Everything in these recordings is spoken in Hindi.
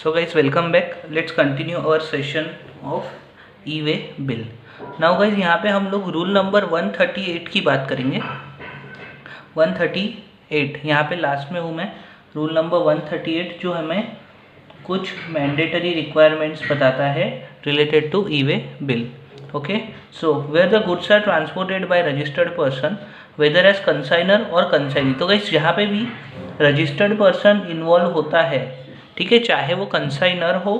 So guys, welcome back. Let's continue our session of e-way bill. Now guys यहाँ पे हम लोग रूल नंबर 138 की बात करेंगे. 138 यहाँ पे लास्ट में हूँ मैं. रूल नंबर 138 जो हमें कुछ मैंडेटरी रिक्वायरमेंट्स बताता है related to e way bill. Okay, so where the goods are transported by registered person whether as consignor और कंसाइनी. तो गाइज यहाँ पे भी रजिस्टर्ड पर्सन इन्वॉल्व होता है, ठीक है, चाहे वो कंसाइनर हो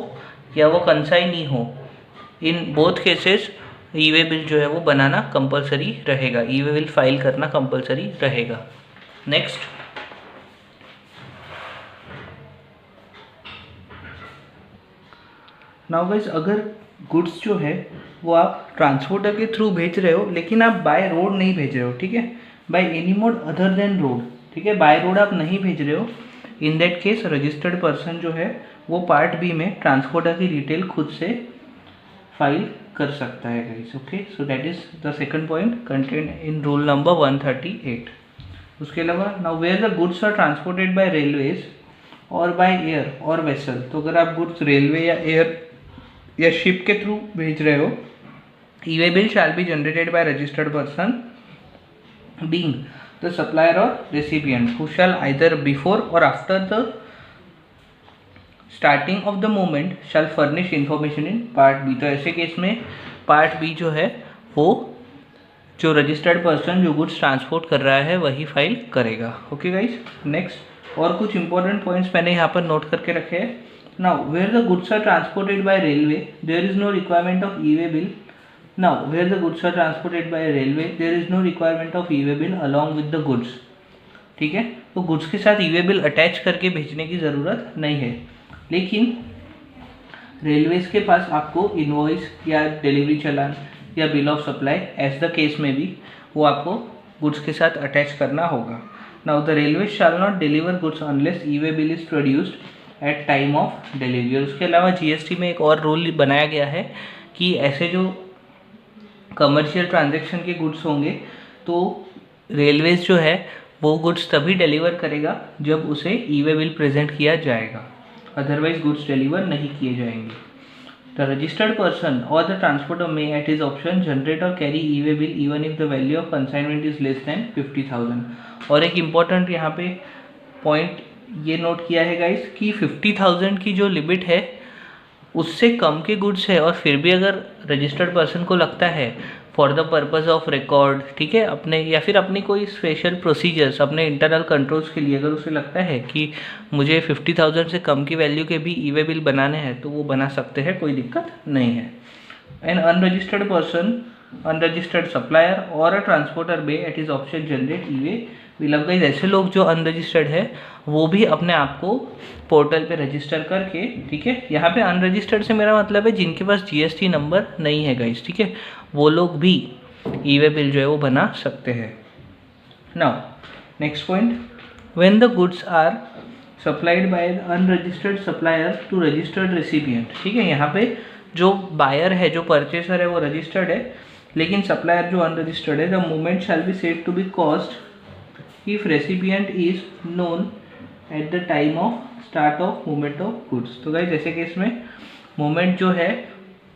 या वो कंसाइनी हो. In both cases e-way bill जो है वो बनाना कंपलसरी रहेगा, ई-वे बिल फाइल करना कंपलसरी रहेगा. नेक्स्ट, नाउ गाइस, अगर गुड्स जो है वो आप ट्रांसपोर्टर के थ्रू भेज रहे हो लेकिन आप बाय रोड नहीं भेज रहे हो, ठीक है, by any mode other than road, ठीक है, बाय रोड आप नहीं भेज रहे हो, in that case registered person जो है वो पार्ट बी में ट्रांसपोर्टर की डिटेल खुद से फाइल कर सकता है guys. Okay, so that is the second point content in rule number 138. उसके अलावा now where the goods are transported by railways और बाय एयर और वेसल. तो अगर आप गुड्स रेलवे या एयर या शिप के थ्रू भेज रहे हो, e way bill shall be generated by registered person being the supplier और recipient who shall either before और after the starting of the movement shall furnish information in part B. तो ऐसे केस में पार्ट बी जो है वो जो रजिस्टर्ड पर्सन जो गुड्स ट्रांसपोर्ट कर रहा है वही फाइल करेगा. ओके गाइज, नेक्स्ट और कुछ इंपॉर्टेंट पॉइंट्स मैंने यहाँ पर नोट करके रखे हैं. Now where the goods are transported by railway there is no requirement of e way bill. Now where the goods are transported by railway there is no requirement of e way bill along with the goods. ठीक है, तो गुड्स के साथ ई-वे बिल अटैच करके भेजने की ज़रूरत नहीं है, लेकिन रेलवेज के पास आपको इनवॉइस या डिलीवरी चालान या bill of supply as the case में भी वो आपको गुड्स के साथ अटैच करना होगा. Now the railway shall not deliver goods unless e-way bill is produced at time of delivery. उसके अलावा जीएसटी में एक और रूल बनाया गया है कि ऐसे जो कमर्शियल ट्रांजैक्शन के गुड्स होंगे तो रेलवेज जो है वो गुड्स तभी डिलीवर करेगा जब उसे ई-वे बिल प्रेजेंट किया जाएगा, अदरवाइज गुड्स डिलीवर नहीं किए जाएंगे. द रजिस्टर्ड पर्सन और the transporter may at his option generate और carry e way bill even if the value of consignment is less than 50,000. और एक इम्पॉर्टेंट यहाँ पे पॉइंट ये नोट किया है गाइस कि 50,000 की जो लिमिट है उससे कम के गुड्स है और फिर भी अगर रजिस्टर्ड पर्सन को लगता है for the purpose of record, ठीक है, अपने या फिर अपनी कोई स्पेशल प्रोसीजर्स अपने इंटरनल कंट्रोल्स के लिए अगर उसे लगता है कि मुझे 50,000 से कम की वैल्यू के भी ई-वे बिल बनाने हैं तो वो बना सकते हैं, कोई दिक्कत नहीं है. An unregistered person, unregistered supplier और a transporter may at his option generate e way bill. अब गाइस ऐसे लोग जो अनरजिस्टर्ड है वो भी अपने आप को पोर्टल पे रजिस्टर करके, ठीक है, यहाँ पे अनरजिस्टर्ड से मेरा मतलब है जिनके पास जीएसटी नंबर नहीं है गाइस, ठीक है, वो लोग भी ई-वे बिल जो है वो बना सकते हैं. Now next point, when the goods are supplied by unregistered supplier to registered recipient. ठीक है, यहाँ पे जो बायर है, जो परचेसर है वो रजिस्टर्ड है लेकिन सप्लायर जो अनरजिस्टर्ड है, the movement shall be said to be caused if recipient is known at the time of start of movement of goods. तो गाइस ऐसे केस में मूवमेंट जो है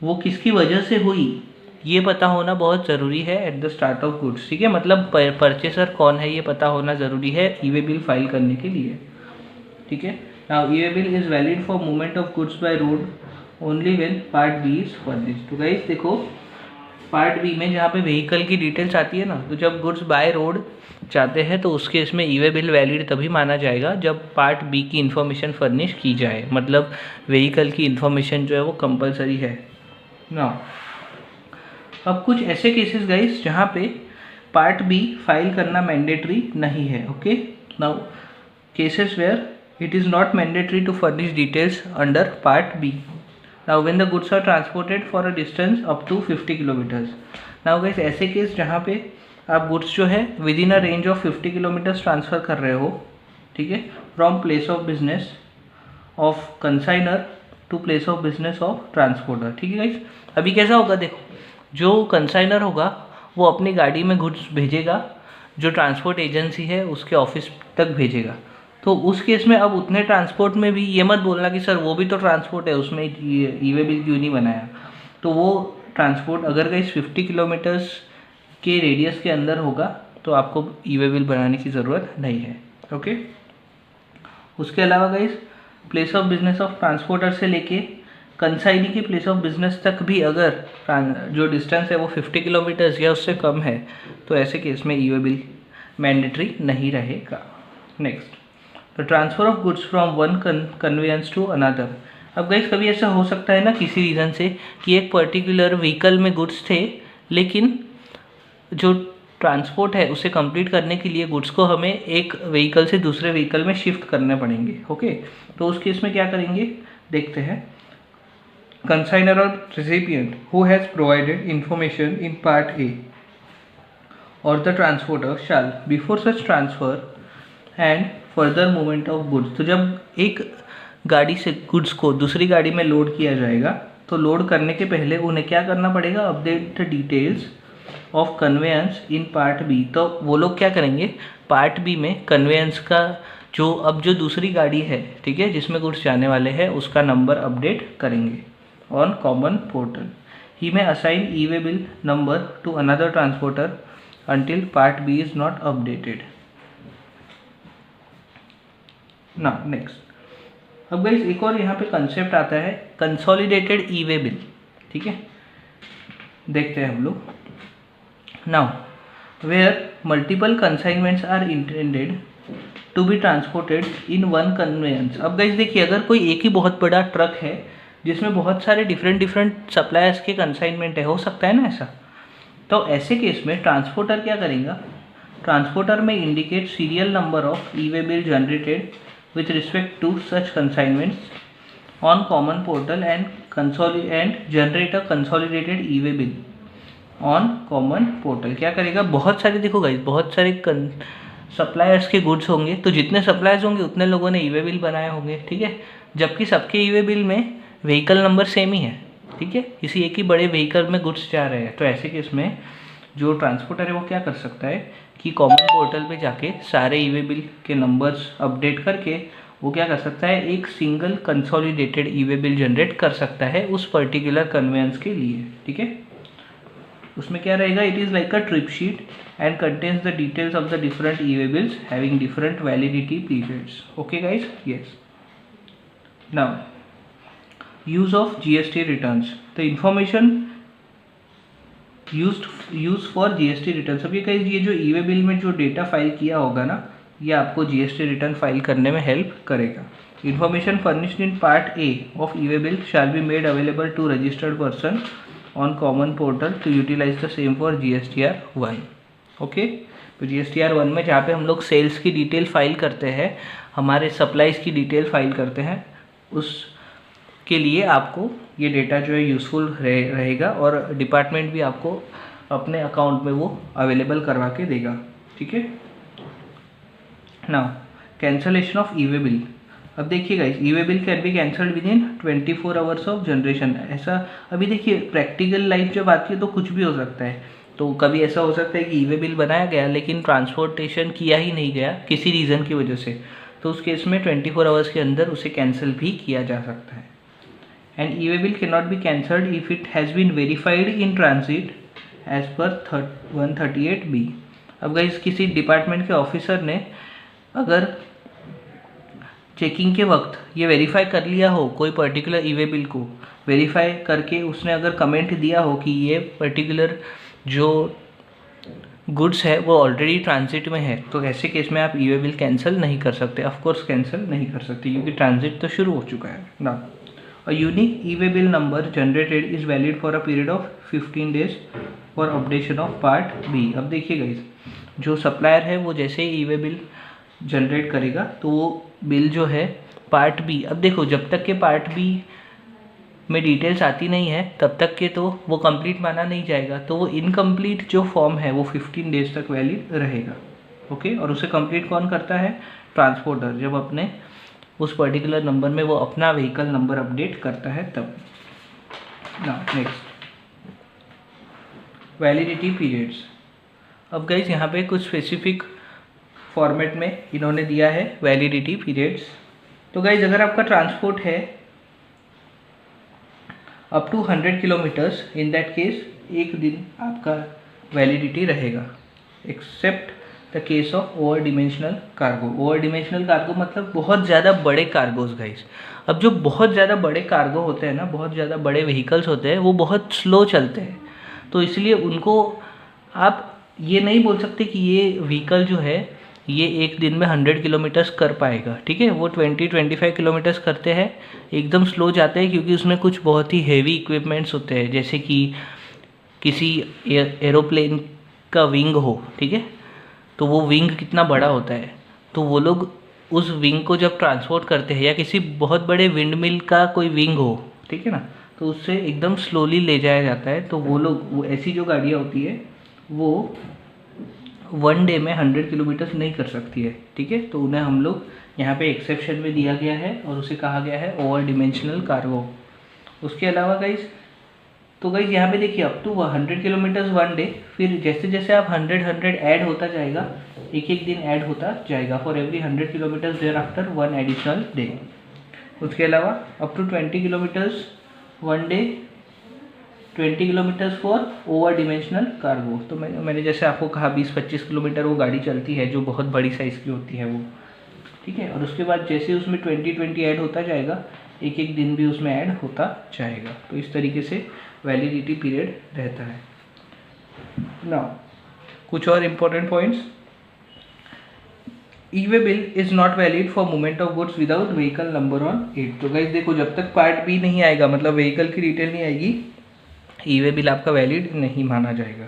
वो किसकी वजह से हुई ये पता होना बहुत ज़रूरी है at the start of goods. ठीक है, मतलब परचेसर कौन है ये पता होना ज़रूरी है ई-वे बिल फाइल करने के लिए. ठीक है, now e way bill is valid for movement of goods by road only when part B is furnished. तो गाइस देखो, पार्ट बी में जहाँ पे व्हीकल की डिटेल्स आती है ना, तो जब गुड्स बाय रोड चाहते हैं तो उसके इसमें ई-वे बिल वैलिड तभी माना जाएगा जब पार्ट बी की इन्फॉर्मेशन फर्निश की जाए, मतलब व्हीकल की इन्फॉर्मेशन जो है वो कंपलसरी है. नाउ अब कुछ ऐसे केसेस गाइस जहाँ पे पार्ट बी फाइल करना मैंडेटरी नहीं है. Okay, now cases where it is not mandatory to furnish details under part B. Now when the goods are transported for a distance up to 50 kilometres. Now guys ऐसे केस जहाँ पे आप गुड्स जो है within a range of 50 kilometres transfer कर रहे हो, ठीक है, from place of business of consignor to place of business of transporter. ठीक है गाइस, अभी कैसा होगा देखो, जो कंसाइनर होगा वो अपनी गाड़ी में गुड्स भेजेगा, जो ट्रांसपोर्ट एजेंसी है उसके ऑफिस तक भेजेगा. तो उस केस में अब उतने ट्रांसपोर्ट में भी ये मत बोलना कि सर वो भी तो ट्रांसपोर्ट है, उसमें ई वे बिल क्यों नहीं बनाया। तो वो ट्रांसपोर्ट अगर गाइस 50 किलोमीटर्स के रेडियस के अंदर होगा तो आपको ई वे बिल बनाने की ज़रूरत नहीं है। ओके, उसके अलावा guys place of business of transporter से लेके कंसाइनी के प्लेस ऑफ बिजनेस तक भी अगर जो डिस्टेंस है वो 50 किलोमीटर्स या उससे कम है तो ऐसे केस में ई वे बिल मैंडेटरी नहीं रहेगा। Next, the transfer of goods from one conveyance to another. अब गाइस कभी ऐसा हो सकता है ना किसी रीज़न से कि एक पर्टिकुलर व्हीकल में गुड्स थे, लेकिन जो ट्रांसपोर्ट है उसे कंप्लीट करने के लिए गुड्स को हमें एक व्हीकल से दूसरे व्हीकल में शिफ्ट करने पड़ेंगे। ओके, तो उस केस में क्या करेंगे देखते हैं। कंसाइनर और recipient who has provided information in part A or the transporter shall before such transfer and further movement of goods। तो जब एक गाड़ी से गुड्स को दूसरी गाड़ी में लोड किया जाएगा तो लोड करने के पहले उन्हें क्या करना पड़ेगा, update the details of conveyance in part B. तो वो लोग क्या करेंगे, पार्ट बी में कन्वेंस का जो दूसरी गाड़ी है, ठीक है, जिसमें गुड्स जाने वाले हैं उसका नंबर अपडेट करेंगे ऑन कॉमन पोर्टल। ही में assign E way bill number two another transporter until part B is not updated। ना नेक्स्ट, अब गाइस एक और यहाँ पे कंसेप्ट आता है कंसोलिडेटेड ई वे बिल। ठीक है, देखते हैं हम लोग। Now where multiple consignments are intended to be transported in one conveyance. अब गाइस देखिए, अगर कोई एक ही बहुत बड़ा ट्रक है जिसमें बहुत सारे डिफरेंट सप्लायर्स के कंसाइनमेंट है, हो सकता है ना ऐसा, तो ऐसे केस में ट्रांसपोर्टर क्या करेगा, ट्रांसपोर्टर में indicate serial number of e way bill generated with respect to such consignments on common portal and generate a consolidated e way bill on common portal. क्या करेगा, बहुत सारे देखो गाइस, बहुत सारे सप्लायर्स के गुड्स होंगे, तो जितने सप्लायर्स होंगे उतने लोगों ने ई वे बिल बनाए होंगे। ठीक है, जबकि सबके ई वे बिल में व्हीकल नंबर सेम ही है। ठीक है, किसी एक ही बड़े व्हीकल में गुड्स जा रहे हैं, तो ऐसे केस में जो ट्रांसपोर्टर है वो क्या कर सकता है कि कॉमन पोर्टल पे जाके सारे ई वे बिल के नंबर्स अपडेट करके वो क्या कर सकता है, एक single consolidated e way bill generate कर सकता है उस पर्टिकुलर कन्वेंस के लिए। ठीक है, उसमें क्या रहेगा, it is like a trip sheet and contains the details of the different E way bills having different validity periods. Okay guys, yes. Now use of GST returns, the information used for GST returns। अब ये जो ई वे बिल में जो डेटा फाइल किया होगा ना, ये आपको GST रिटर्न फाइल करने में हेल्प करेगा। Information furnished in part A of e way bill shall be made available to registered person on common portal to utilise the same for GSTR 1। Okay, तो GSTR 1 में जहाँ पे हम लोग सेल्स की डिटेल फाइल करते हैं, हमारे सप्लाईज की डिटेल फाइल करते हैं, उस के लिए आपको ये डेटा जो है यूज़फुल रहेगा और डिपार्टमेंट भी आपको अपने अकाउंट में वो अवेलेबल करवा के देगा। ठीक है, now cancellation of e way bill. अब देखिए guys, E way bill can be cancelled with in 24 hours of generation. ऐसा अभी देखिए प्रैक्टिकल लाइफ जब आती है तो कुछ भी हो सकता है। तो कभी ऐसा हो सकता है कि ई वे बिल बनाया गया लेकिन ट्रांसपोर्टेशन किया ही नहीं गया किसी रीज़न की वजह से, तो उस केस में 24 आवर्स के अंदर उसे कैंसिल भी किया जा सकता है। And e-way bill cannot be cancelled if it has been verified in transit as per 138B। अब गाइस किसी डिपार्टमेंट के ऑफिसर ने अगर चेकिंग के वक्त ये वेरीफाई कर लिया हो, कोई पर्टिकुलर ई-वे बिल को वेरीफाई करके उसने अगर कमेंट दिया हो कि ये पर्टिकुलर जो गुड्स है वो ऑलरेडी ट्रांजिट में है, तो ऐसे केस में आप ई-वे बिल कैंसिल नहीं कर सकते। ऑफकोर्स कैंसिल नहीं कर सकते क्योंकि ट्रांजिट तो शुरू हो चुका है ना। A unique e-way bill number generated is valid for a period of 15 days for updation of part B। अब देखिए गाइस, जो सप्लायर है वो जैसे ही ई-वे बिल जनरेट करेगा तो वो बिल जो है पार्ट बी, अब देखो जब तक के पार्ट बी में डिटेल्स आती नहीं है तब तक के तो वो कंप्लीट माना नहीं जाएगा, तो वो इनकम्प्लीट जो फॉर्म है वो 15 डेज तक वैलिड रहेगा। ओके, और उसे कंप्लीट कौन करता है, ट्रांसपोर्टर, जब अपने उस पर्टिकुलर नंबर में वो अपना व्हीकल नंबर अपडेट करता है तब। Now next, validity periods. अब गाइस यहाँ पे कुछ स्पेसिफिक फॉर्मेट में इन्होंने दिया है वैलिडिटी पीरियड्स। तो गाइज अगर आपका ट्रांसपोर्ट है up to 100 kilometres, in that case एक दिन आपका वैलिडिटी रहेगा, except the case of over dimensional cargo. Over dimensional cargo मतलब बहुत ज़्यादा बड़े कार्गोज गाइज। अब जो बहुत ज़्यादा बड़े कार्गो होते हैं ना, बहुत ज़्यादा बड़े व्हीकल्स होते हैं, वो बहुत स्लो चलते हैं, तो इसलिए उनको आप ये नहीं बोल सकते कि ये व्हीकल जो है ये एक दिन में 100 किलोमीटर्स कर पाएगा। ठीक है, वो 20-25 किलोमीटर्स करते हैं, एकदम स्लो जाते हैं, क्योंकि उसमें कुछ बहुत ही हेवी इक्विपमेंट्स होते हैं, जैसे कि किसी एरोप्लेन का विंग हो, ठीक है, तो वो विंग कितना बड़ा होता है, तो वो लोग उस विंग को जब ट्रांसपोर्ट करते हैं, या किसी बहुत बड़े विंड मिल का कोई विंग हो, ठीक है ना, तो उससे एकदम स्लोली ले जाया जाता है। तो वो लोग, वो ऐसी जो गाड़ियाँ होती है वो 1 डे में 100 किलोमीटर्स नहीं कर सकती है। ठीक है, तो उन्हें हम लोग यहाँ पे एक्सेप्शन में दिया गया है और उसे कहा गया है ओवर डिमेंशनल कार्गो। उसके अलावा गाइज, तो गाइज यहाँ पे देखिए अप टू 100 किलोमीटर्स 1 डे, फिर जैसे जैसे आप 100 ऐड होता जाएगा, एक एक दिन ऐड होता जाएगा, for every 100 kilometres thereafter 1 additional day. उसके अलावा up to 20 kilometres 1 day, 20 kilometres for over dimensional cargo. तो मैंने जैसे आपको कहा 20-25 किलोमीटर वो गाड़ी चलती है जो बहुत बड़ी साइज़ की होती है वो। ठीक है, और उसके बाद जैसे उसमें 20 ऐड होता जाएगा, एक एक दिन भी उसमें ऐड होता जाएगा। तो इस तरीके से वैलिडिटी पीरियड रहता है। नाउ कुछ और important points. E-way bill is not valid for movement of goods without vehicle number on it. तो गाइस देखो, जब तक पार्ट बी नहीं आएगा, मतलब व्हीकल की डिटेल नहीं आएगी, ई-वे बिल आपका वैलिड नहीं माना जाएगा।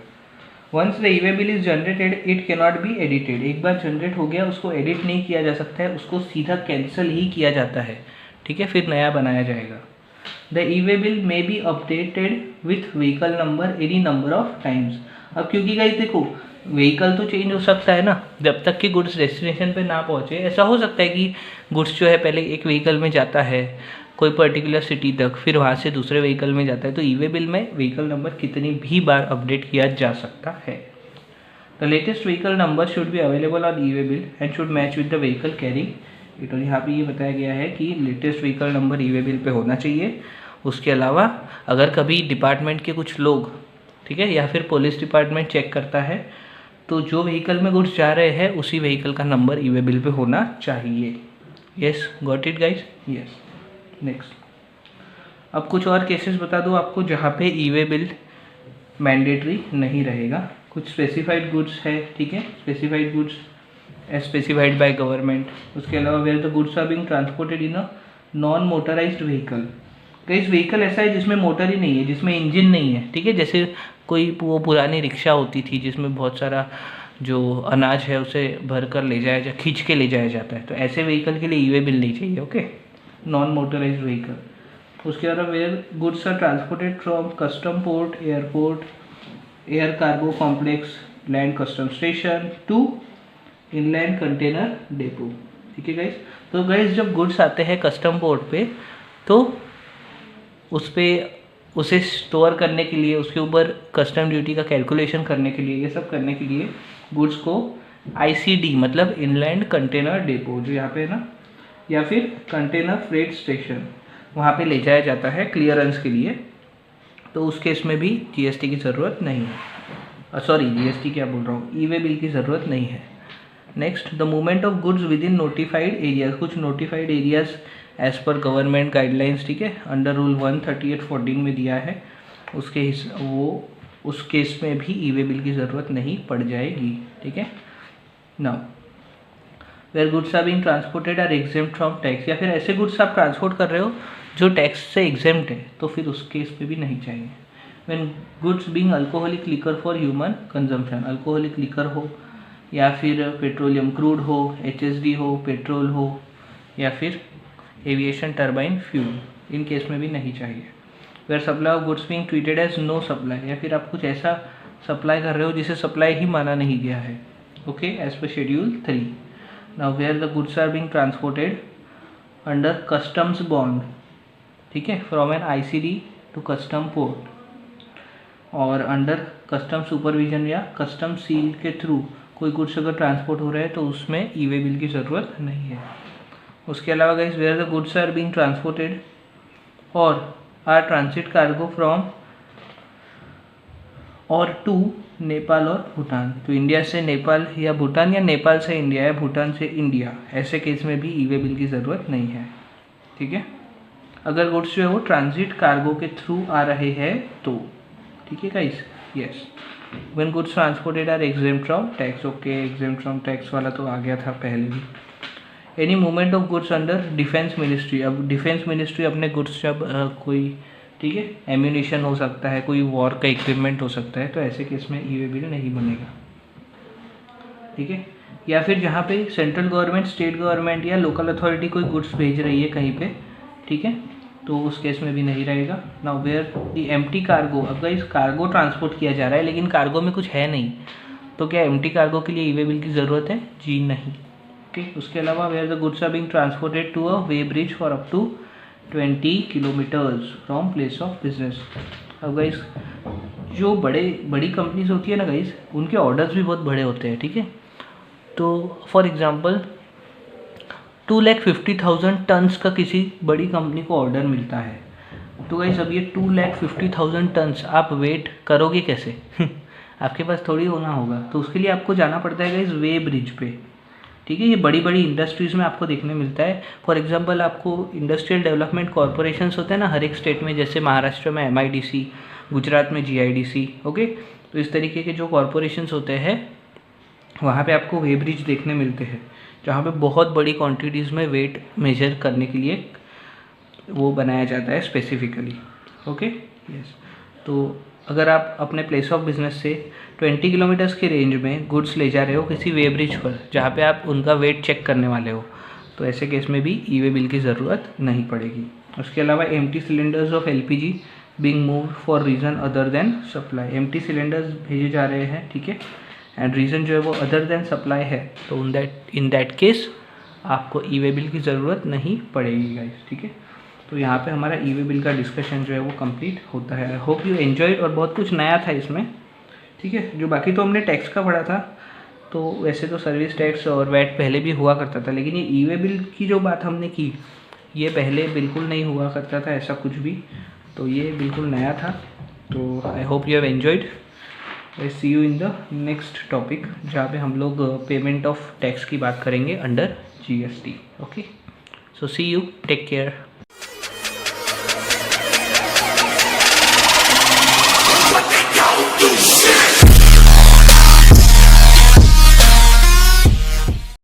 Once the e way bill is generated it can not be edited. एक बार जनरेट हो गया, उसको एडिट नहीं किया जा सकता है, उसको सीधा कैंसिल ही किया जाता है। ठीक है, फिर नया बनाया जाएगा। The e way bill may be updated with vehicle number any number of times. अब क्योंकि गाइस देखो, व्हीकल तो चेंज हो सकता है ना, जब तक कि गुड्स डेस्टिनेशन पे ना पहुँचे। ऐसा हो सकता है कि गुड्स जो है पहले एक व्हीकल में जाता है कोई पर्टिकुलर सिटी तक, फिर वहाँ से दूसरे व्हीकल में जाता है, तो ई-वे बिल में व्हीकल नंबर कितनी भी बार अपडेट किया जा सकता है। The latest vehicle number should be available on e-way bill and should match with the vehicle carrying it. और यहाँ पे ये बताया गया है कि latest vehicle number e-way bill pay होना चाहिए। उसके अलावा अगर कभी डिपार्टमेंट के कुछ लोग, ठीक है, या फिर पुलिस डिपार्टमेंट चेक करता है, तो जो व्हीकल में गुड्स जा रहे हैं उसी व्हीकल का नंबर ई-वे बिल पे होना चाहिए। Yes, got it guys? Yes. Next, अब कुछ और केसेस बता दूं आपको जहाँ पे ई-वे बिल मैंडेटरी नहीं रहेगा। कुछ स्पेसिफाइड गुड्स है, ठीक है, specified goods as specified by government. उसके अलावा where the goods are being transported in a non motorised vehicle. कई व्हीकल ऐसा है जिसमें मोटर ही नहीं है, जिसमें इंजन नहीं है, ठीक है, जैसे कोई वो पुरानी रिक्शा होती थी जिसमें बहुत सारा जो अनाज है उसे भर कर ले जाया खींच के ले जाया जाता है, तो ऐसे व्हीकल के लिए ई-वे बिल नहीं चाहिए। Okay, non motorised vehicle. उसके अलावा where goods are transported from custom port, airport, air cargo complex, land custom station to inland container depot. ठीक है गाइस, तो गाइस जब गुड्स आते हैं कस्टम पोर्ट पे, तो उस पर उसे स्टोर करने के लिए, उसके ऊपर कस्टम ड्यूटी का कैलकुलेशन करने के लिए, ये सब करने के लिए गुड्स को ICD मतलब इनलैंड कंटेनर डेपो जो यहाँ पे है ना, या फिर कंटेनर फ्रेट स्टेशन, वहाँ पे ले जाया जाता है क्लियरेंस के लिए। तो उस केस में भी GST की ज़रूरत नहीं है। सॉरी, GST क्या बोल रहा हूँ, ई-वे बिल की ज़रूरत नहीं है। Next, the movement of goods within notified areas. कुछ notified areas as per government guidelines, ठीक है, अंडर रूल 138/14 में दिया है, उसके वो उस केस में भी ई-वे बिल की ज़रूरत नहीं पड़ जाएगी। ठीक है, now where goods are being transported are exempt from tax. या फिर ऐसे गुड्स आप ट्रांसपोर्ट कर रहे हो जो टैक्स से एग्जेम्प्ट है, तो फिर उस केस पे भी नहीं चाहिए। When goods being alcoholic liquor for human consumption, alcoholic liquor हो या फिर पेट्रोलियम क्रूड हो, HSD हो, पेट्रोल हो, या फिर aviation turbine fuel, in case में भी नहीं चाहिए। Where supply of goods being treated as no supply, या फिर आप कुछ ऐसा सप्लाई कर रहे हो जिसे सप्लाई ही माना नहीं गया है, okay, as per schedule 3। Now where the goods are being transported under customs bond, ठीक है, from an ICD to custom port और अंडर कस्टम सुपरविजन या कस्टम सील के थ्रू कोई गुड्स अगर ट्रांसपोर्ट हो रहा है तो उसमें ई वे बिल की ज़रूरत नहीं है। उसके अलावा guys where the goods are being transported और आर ट्रांसिट कार्गो फ्रॉम और टू नेपाल और भूटान, तो इंडिया से नेपाल या भूटान या नेपाल से इंडिया या भूटान से इंडिया, ऐसे केस में भी ई वे बिल की ज़रूरत नहीं है। ठीक है, अगर गुड्स जो है वो ट्रांजिट कार्गो के थ्रू आ रहे हैं तो। ठीक है guys, yes, when goods transported are exempt from tax. Okay, exempt from tax वाला तो आ गया था पहले भी। Any movement of goods under defence ministry, अब डिफेंस मिनिस्ट्री अपने गुड्स जब कोई, ठीक है, एम्यूनिशन हो सकता है, कोई वॉर का इक्विपमेंट हो सकता है, तो ऐसे केस में ई वे बिल नहीं बनेगा। ठीक है, या फिर जहाँ पे सेंट्रल गवर्नमेंट, स्टेट गवर्नमेंट या लोकल अथॉरिटी कोई गुड्स भेज रही है कहीं पे, ठीक है, तो उस केस में भी नहीं रहेगा। Now where the empty cargo, अब इस कार्गो ट्रांसपोर्ट किया जा रहा है लेकिन कार्गो में कुछ है नहीं, तो क्या एम्प्टी कार्गो के लिए ई वे बिल की ज़रूरत है? जी नहीं। ओके, उसके अलावा where the goods are being transported to a weigh bridge for up to 20 kilometres from place of business. अब गाइस जो बड़ी कंपनीज होती है ना गाइस, उनके ऑर्डर्स भी बहुत बड़े होते हैं। ठीक है, तो फॉर एग्जांपल 2,50,000 टन्स का किसी बड़ी कंपनी को ऑर्डर मिलता है, तो गाइस अब ये 2,50,000 टन्स आप वेट करोगे कैसे? आपके पास थोड़ी होना होगा, तो उसके लिए आपको जाना पड़ता है गाइस वे ब्रिज पे। ठीक है, ये बड़ी बड़ी इंडस्ट्रीज़ में आपको देखने मिलता है। फॉर एग्जांपल आपको इंडस्ट्रियल डेवलपमेंट कॉरपोरेशंस होते हैं ना हर एक स्टेट में, जैसे महाराष्ट्र में MIDC, गुजरात में GIDC। ओके, तो इस तरीके के जो कॉरपोरेशंस होते हैं वहाँ पे आपको वे ब्रिज देखने मिलते हैं, जहाँ पे बहुत बड़ी क्वांटिटीज़ में वेट मेजर करने के लिए वो बनाया जाता है स्पेसिफिकली। ओके, यस, तो अगर आप अपने प्लेस ऑफ बिजनेस से 20 किलोमीटर्स की रेंज में गुड्स ले जा रहे हो किसी वे ब्रिज पर जहाँ पे आप उनका वेट चेक करने वाले हो, तो ऐसे केस में भी ई वे बिल की ज़रूरत नहीं पड़ेगी। उसके अलावा empty cylinders of LPG being moved for reason other than supply, empty cylinders भेजे जा रहे हैं, ठीक है, एंड रीज़न जो है वो अदर देन सप्लाई है, तो इन दैट केस आपको ई वे बिल की ज़रूरत नहीं पड़ेगी गाइस। ठीक है, तो यहाँ पे हमारा ई वे बिल का डिस्कशन जो है वो कंप्लीट होता है। आई होप यू एंजॉयड, और बहुत कुछ नया था इसमें। ठीक है, जो बाकी तो हमने टैक्स का पढ़ा था, तो वैसे तो सर्विस टैक्स और वैट पहले भी हुआ करता था, लेकिन ये ई वे बिल की जो बात हमने की ये पहले बिल्कुल नहीं हुआ करता था ऐसा कुछ भी, तो ये बिल्कुल नया था। तो I hope you have enjoyed. I see you in the next topic, जहाँ पे हम लोग पेमेंट ऑफ टैक्स की बात करेंगे under GST। Okay, so see you, take care.